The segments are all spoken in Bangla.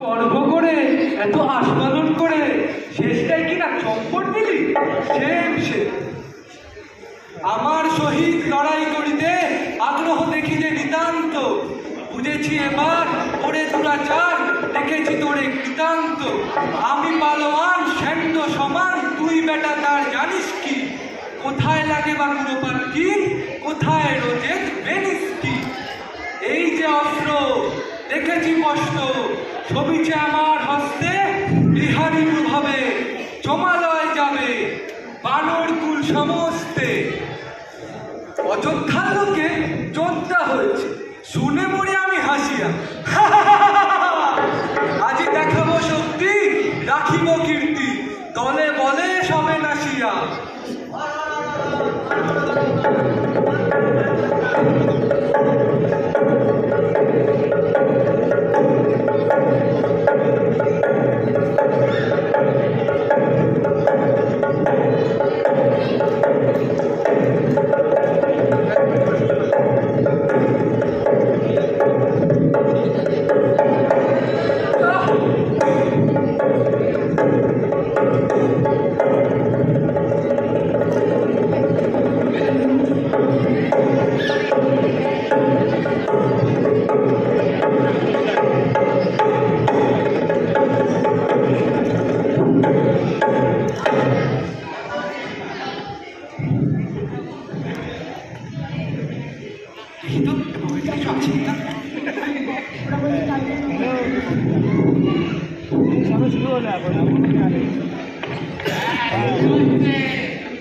গর্ব করে এত আস্বাদন করে শেষটাই কিনা চম্পট দিলি। সে আমার সহিত লড়াই করিতে আগ্রহ দেখি যে নিতান্ত, বুঝেছি এবার ওরে দুরাচার দেখেছি তোরে কৃতান্ত। আমি পালোয়ান সেন্দ সমান, তুই বেটা তার জানিস কি? কোথায় লাগে বা কুড়োপাট্টি, কোথায় রোজে বেনিস্টি? এই যে অস্ত্র দেখেছি কষ্ট, ছবিছে আমার হস্তে বিহারী প্রভাবে। জমালয় যাবে বানর কুল সমস্তে। অযোধ্যার লোকে যোদ্ধা হয়েছে শুনে মরে আমি হাসিয়া। আজি দেখাবো শক্তি, রাখিব কীর্তি, দলে বলে সবে নাসিয়া।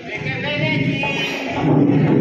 দেখে ফেলেছি